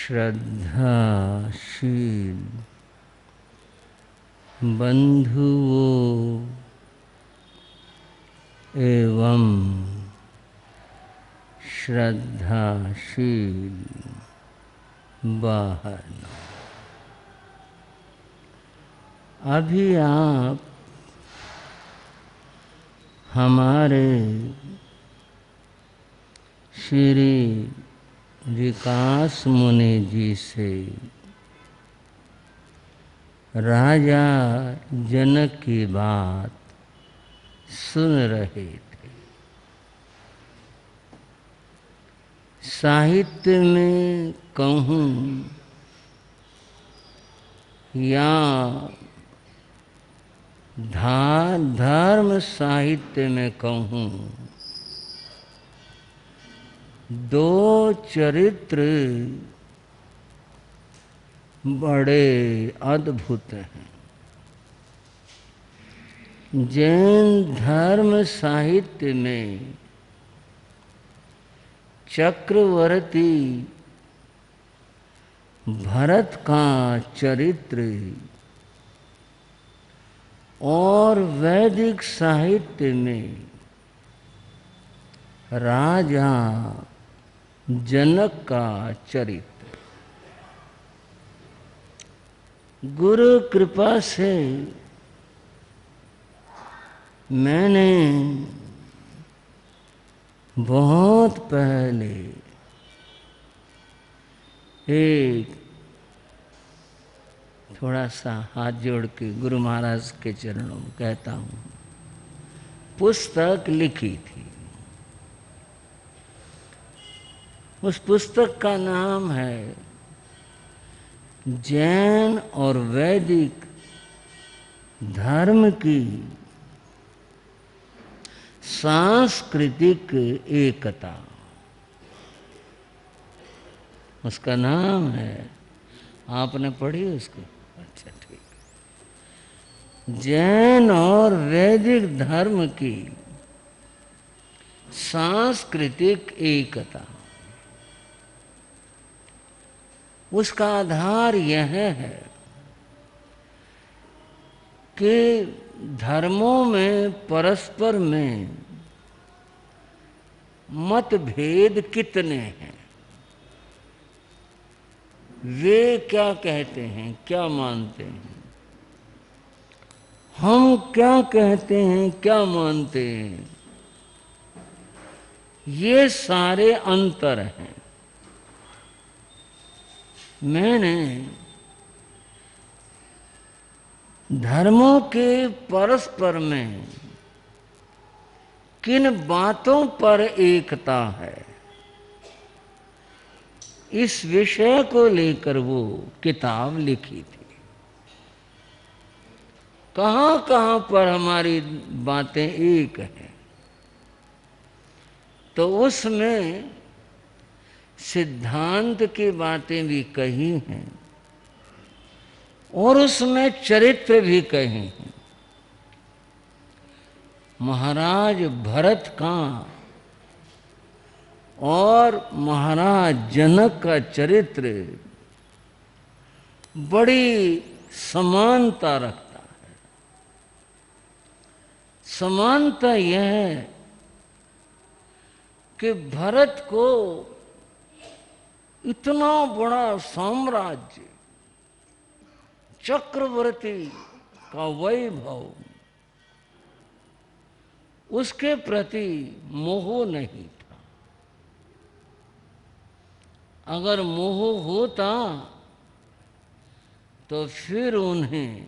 श्रद्धाशील बंधुओं एवं श्रद्धाशील बहनों, अभी आप हमारे श्री विकास मुनि जी से राजा जनक की बात सुन रहे थे। साहित्य में कहूँ या धर्म साहित्य में कहूँ, दो चरित्र बड़े अद्भुत हैं। जैन धर्म साहित्य में चक्रवर्ती भरत का चरित्र और वैदिक साहित्य में राजा जनक का चरित्र। गुरु कृपा से मैंने बहुत पहले एक थोड़ा सा हाथ जोड़ के गुरु महाराज के चरणों में कहता हूँ, पुस्तक लिखी थी। उस पुस्तक का नाम है जैन और वैदिक धर्म की सांस्कृतिक एकता। उसका नाम है, आपने पढ़ी उसको? अच्छा, ठीक। जैन और वैदिक धर्म की सांस्कृतिक एकता। उसका आधार यह है कि धर्मों में परस्पर में मतभेद कितने हैं, वे क्या कहते हैं, क्या मानते हैं, हम क्या कहते हैं, क्या मानते हैं, ये सारे अंतर हैं। मैंने धर्मों के परस्पर में किन बातों पर एकता है, इस विषय को लेकर वो किताब लिखी थी। कहाँ कहाँ पर हमारी बातें एक हैं, तो उसमें सिद्धांत की बातें भी कही हैं और उसमें चरित्र भी कहे हैं। महाराज भरत का और महाराज जनक का चरित्र बड़ी समानता रखता है। समानता यह है कि भरत को इतना बड़ा साम्राज्य, चक्रवर्ती का वैभव, उसके प्रति मोह नहीं था। अगर मोह होता तो फिर उन्हें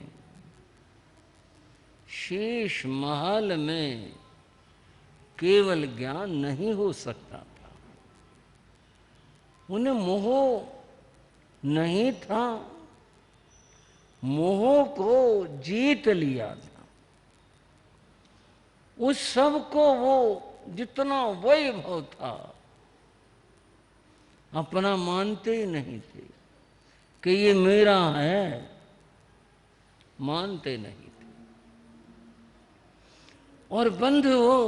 शीश महल में केवल ज्ञान नहीं हो सकता था। उन्हें मोह नहीं था, मोह को जीत लिया था। उस सब को वो जितना वैभव था अपना मानते ही नहीं थे कि ये मेरा है, मानते नहीं थे। और बंधुओं,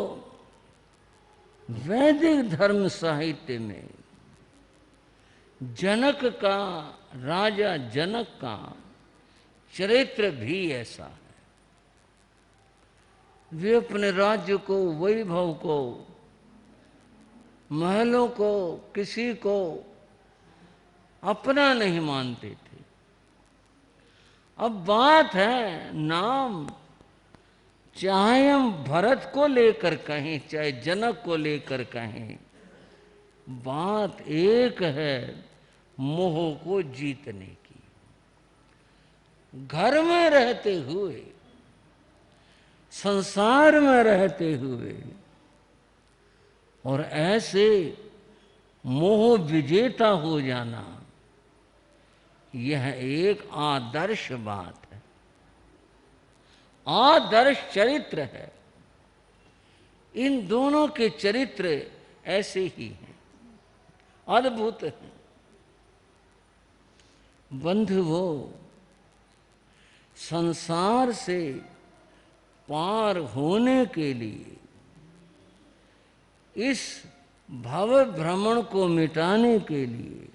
वैदिक धर्म साहित्य में जनक का, राजा जनक का चरित्र भी ऐसा है। वे अपने राज्य को, वैभव को, महलों को, किसी को अपना नहीं मानते थे। अब बात है नाम, चाहे हम भरत को लेकर कहें, चाहे जनक को लेकर कहें, बात एक है, मोह को जीतने की। घर में रहते हुए, संसार में रहते हुए, और ऐसे मोह विजेता हो जाना, यह एक आदर्श बात है, आदर्श चरित्र है। इन दोनों के चरित्र ऐसे ही हैं, अद्भुत हैं। बंधुओं, संसार से पार होने के लिए, इस भव भ्रमण को मिटाने के लिए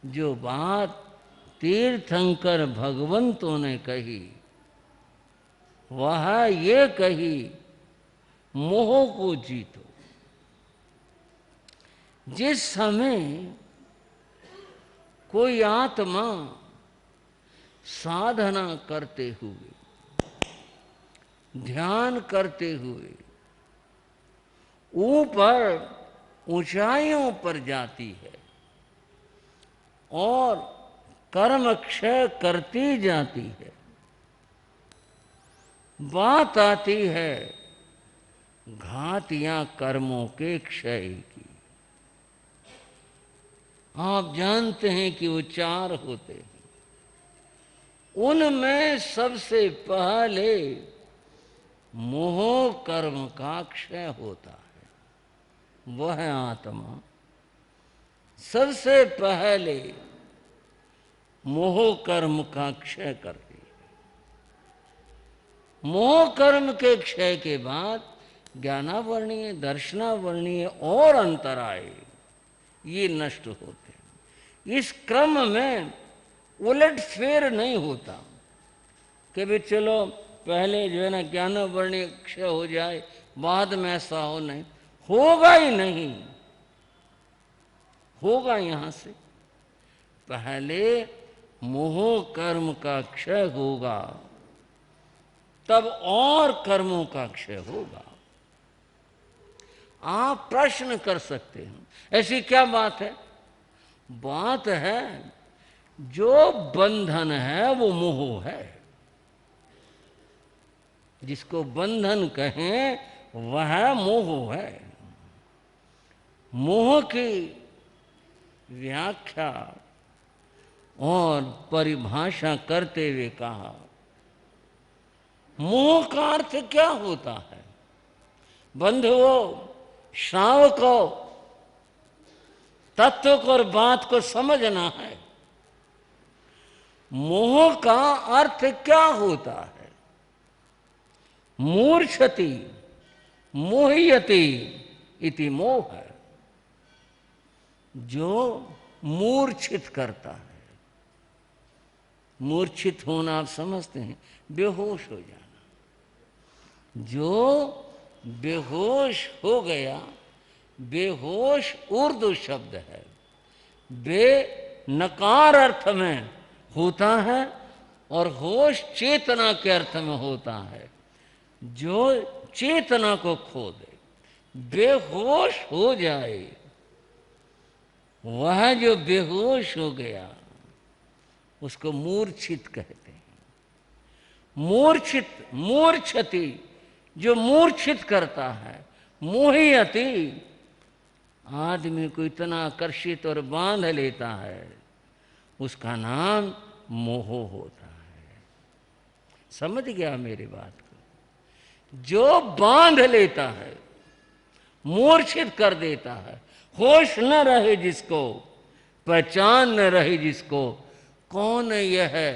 जो बात तीर्थंकर भगवंतों ने कही, वह ये कही, मोह को जीतो। जिस समय कोई आत्मा साधना करते हुए, ध्यान करते हुए ऊपर ऊंचाइयों पर जाती है और कर्म क्षय करती जाती है, बात आती है घात या कर्मों के क्षय की। आप जानते हैं कि वो 4 होते हैं, उनमें सबसे पहले मोह कर्म का क्षय होता है। वह आत्मा सबसे पहले मोह कर्म का क्षय करती है। मोह कर्म के क्षय के बाद ज्ञानावर्णीय, दर्शनावर्णीय और अंतराय ये नष्ट होते हैं। इस क्रम में उलट फेर नहीं होता कि भी चलो पहले जो है ना ज्ञानावर्णीय क्षय हो जाए, बाद में ऐसा हो, नहीं होगा ही नहीं। होगा यहां से पहले मोह कर्म का क्षय होगा, तब और कर्मों का क्षय होगा। आप प्रश्न कर सकते हैं, ऐसी क्या बात है? बात है जो बंधन है वो मोह है। जिसको बंधन कहें वह मोह है। मोह की व्याख्या और परिभाषा करते हुए कहा, मोह का अर्थ क्या होता है? बंधुओं, श्रावकों, तत्व को और बात को समझना है। मोह का अर्थ क्या होता है? मूर्छति मोह्यति इति मोह है, जो मूर्छित करता है। मूर्छित होना आप समझते हैं, बेहोश हो जाना। जो बेहोश हो गया, बेहोश उर्दू शब्द है, बे नकार अर्थ में होता है और होश चेतना के अर्थ में होता है। जो चेतना को खो दे, बेहोश हो जाए, वह जो बेहोश हो गया उसको मूर्छित कहते हैं। मूर्छित, मूर्छति, जो मूर्छित करता है। मोहियति, आदमी को इतना आकर्षित और बांध लेता है, उसका नाम मोह होता है। समझ गया मेरी बात को? जो बांध लेता है, मूर्छित कर देता है, होश न रहे जिसको, पहचान न रहे जिसको। कौन यह है?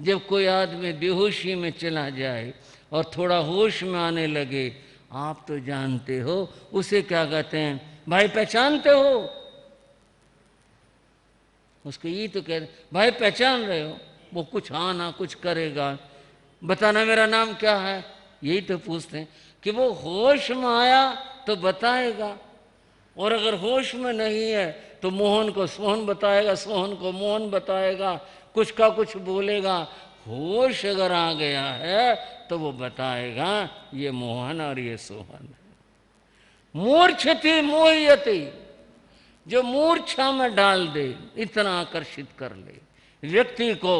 जब कोई आदमी बेहोशी में चला जाए और थोड़ा होश में आने लगे, आप तो जानते हो उसे क्या कहते हैं? भाई पहचानते हो? उसको ये तो कह भाई पहचान रहे हो? वो कुछ हाँ ना कुछ करेगा, बताना मेरा नाम क्या है, यही तो पूछते हैं। कि वो होश में आया तो बताएगा, और अगर होश में नहीं है तो मोहन को सोहन बताएगा, सोहन को मोहन बताएगा, कुछ का कुछ बोलेगा। होश अगर आ गया है तो वो बताएगा ये मोहन और ये सोहन है। मूर्छति मोह्यति, जो मूर्छा में डाल दे, इतना आकर्षित कर ले व्यक्ति को,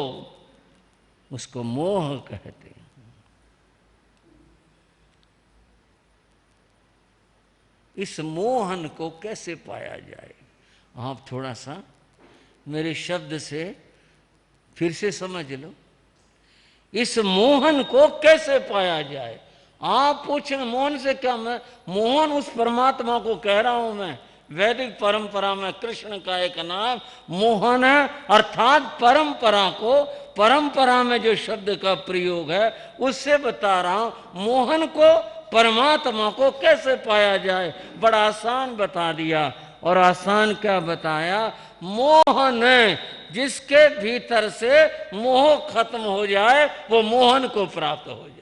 उसको मोह कहते हैं। इस मोहन को कैसे पाया जाए? आप थोड़ा सा मेरे शब्द से फिर से समझ लो। इस मोहन को कैसे पाया जाए? आप पूछें मोहन से क्या? मैं मोहन उस परमात्मा को कह रहा हूं। मैं वैदिक परंपरा में कृष्ण का एक नाम मोहन है, अर्थात परंपरा को, परंपरा में जो शब्द का प्रयोग है उससे बता रहा हूं। मोहन को, परमात्मा को कैसे पाया जाए? बड़ा आसान बता दिया। और आसान क्या बताया? मोहन है, जिसके भीतर से मोह खत्म हो जाए वो मोहन को प्राप्त हो जाए।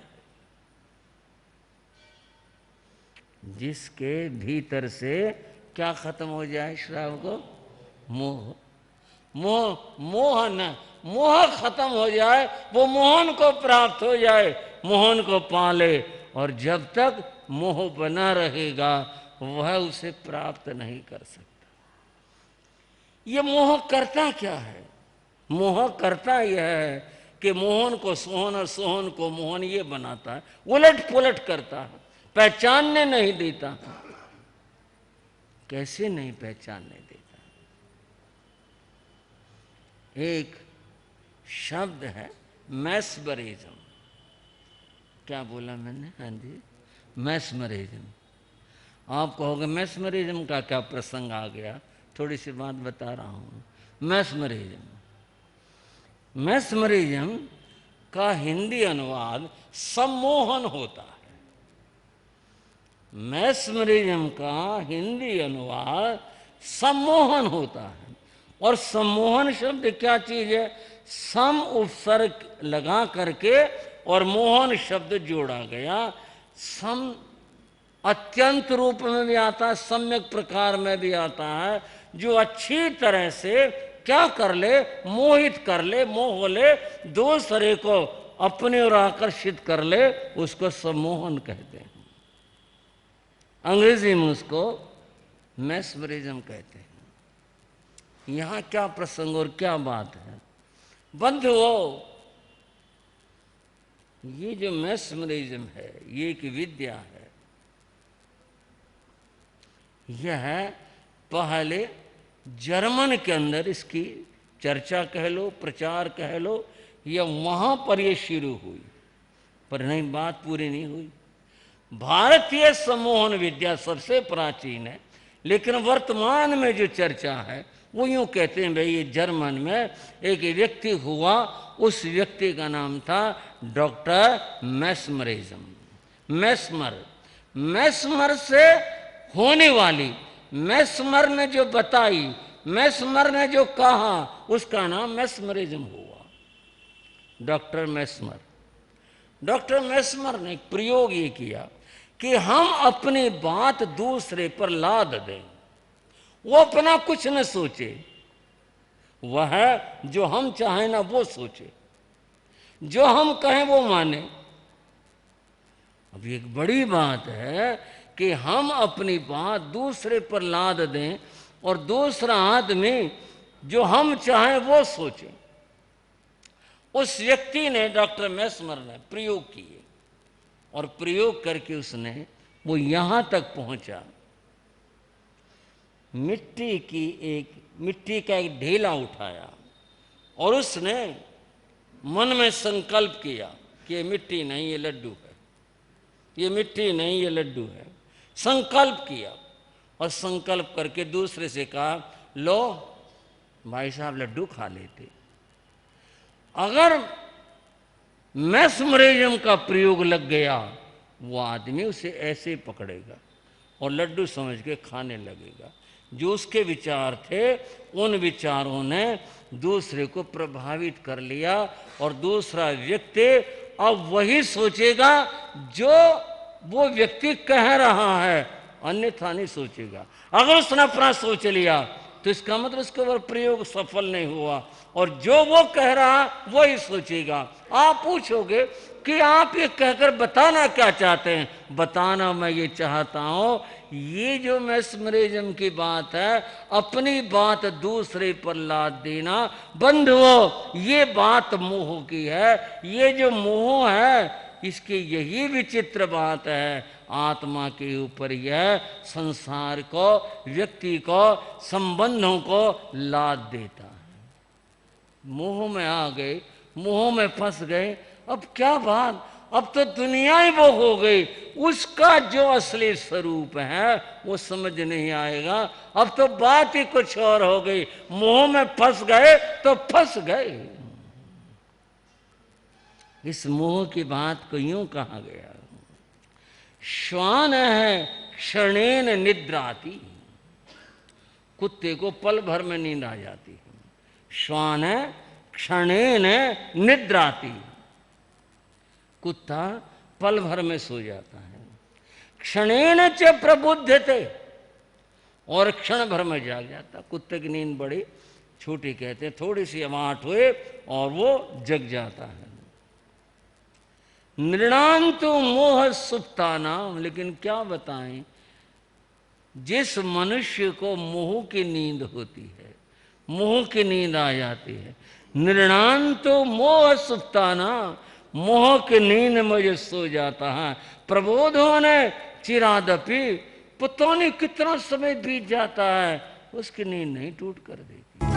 जिसके भीतर से क्या खत्म हो जाए श्राव को? मोह। मोह, मोहन, मोह खत्म हो जाए, वो मोहन को प्राप्त हो जाए, मोहन को पाले। और जब तक मोह बना रहेगा वह उसे प्राप्त नहीं कर सकता। ये मोह करता क्या है? मोह करता यह है कि मोहन को सोहन और सोहन को मोहन ये बनाता है, उलट पुलट करता है, पहचानने नहीं देता। कैसे नहीं पहचानने देता? एक शब्द है मैस्मरिज्म। क्या बोला मैंने? हाँ जी, मैस्मरिज्म। आप कहोगे मैस्मरिज्म का क्या प्रसंग आ गया? थोड़ी सी बात बता रहा हूं। मैस्मरिज्म, मैस्मरिज्म का हिंदी अनुवाद सम्मोहन होता है। मैस्मरिज्म का हिंदी अनुवाद सम्मोहन होता है। और सम्मोहन शब्द क्या चीज है? सम उपसर्ग लगा करके और मोहन शब्द जोड़ा गया। सम अत्यंत रूप में भी आता है, सम्यक प्रकार में भी आता है। जो अच्छी तरह से क्या कर ले? मोहित कर ले, मोह ले, दूसरे को अपने ओर आकर्षित कर ले, उसको सम्मोहन कहते हैं। अंग्रेजी में उसको मैस्मरिज्म कहते हैं। यहां क्या प्रसंग और क्या बात है बंधुओं? ये जो मैस्मरिज्म है ये एक विद्या है। यह पहले जर्मन के अंदर इसकी चर्चा कह लो, प्रचार कह लो, या वहां पर ये शुरू हुई, पर नहीं, बात पूरी नहीं हुई। भारतीय सम्मोहन विद्या सबसे प्राचीन है, लेकिन वर्तमान में जो चर्चा है वो यूं कहते हैं भाई ये जर्मन में एक व्यक्ति हुआ, उस व्यक्ति का नाम था डॉक्टर मैस्मरिज्म। मैस्मर से होने वाली, मैस्मर ने जो बताई, मैस्मर ने जो कहा, उसका नाम मैस्मरिज्म हुआ। डॉक्टर मैस्मर ने एक प्रयोग ये किया कि हम अपनी बात दूसरे पर लाद दें। वो अपना कुछ न सोचे, वह जो हम चाहें ना वो सोचे, जो हम कहें वो माने। अब एक बड़ी बात है कि हम अपनी बात दूसरे पर लाद दें और दूसरा आदमी जो हम चाहें वो सोचे। उस व्यक्ति ने, डॉक्टर मैस्मर ने प्रयोग किए, और प्रयोग करके उसने वो यहां तक पहुंचा, मिट्टी का एक ढेला उठाया और उसने मन में संकल्प किया कि ये मिट्टी नहीं ये लड्डू है, ये मिट्टी नहीं ये लड्डू है। संकल्प किया और संकल्प करके दूसरे से कहा लो भाई साहब लड्डू खा लेते। अगर मैस्मरिज्म का प्रयोग लग गया, वो आदमी उसे ऐसे पकड़ेगा और लड्डू समझ के खाने लगेगा। जो उसके विचार थे उन विचारों ने दूसरे को प्रभावित कर लिया और दूसरा व्यक्ति अब वही सोचेगा जो वो व्यक्ति कह रहा है, अन्यथा नहीं सोचेगा। अगर उसने अपना सोच लिया तो इसका मतलब उसके ऊपर प्रयोग सफल नहीं हुआ, और जो वो कह रहा वही सोचेगा। आप पूछोगे कि आप ये कहकर बताना क्या चाहते हैं? बताना मैं ये चाहता हूं, ये जो मैस्मरिज्म की बात है, अपनी बात दूसरे पर लाद देना बंद हो, ये बात मोह की है। ये जो मोह है इसकी यही विचित्र बात है, आत्मा के ऊपर यह संसार को, व्यक्ति को, संबंधों को लाद देता है। मोह में आ गए, मोह में फंस गए, अब क्या बात, अब तो दुनिया ही वो हो गई, उसका जो असली स्वरूप है वो समझ नहीं आएगा। अब तो बात ही कुछ और हो गई, मोह में फंस गए तो फंस गए। इस मोह की बात को यूं कहा गया, श्वान है क्षणेन निद्राती, कुत्ते को पल भर में नींद आ जाती है। श्वान है क्षणेन निद्राती, कुत्ता पल भर में सो जाता है। क्षणेन च प्रबुध्यते, और क्षण भर में जाग जाता। कुत्ते की नींद बड़ी छोटी कहते हैं, थोड़ी सी अमाहट हुए और वो जग जाता है। नृणांतो मोह सुप्तानाम, लेकिन क्या बताएं, जिस मनुष्य को मोह की नींद होती है, मोह की नींद आ जाती है, नृणांतो मोह सुप्तानाम, मोह की नींद में जो सो जाता है, प्रबोध होने चिरादपि, पता नहीं कितना समय बीत जाता है, उसकी नींद नहीं टूट कर देती।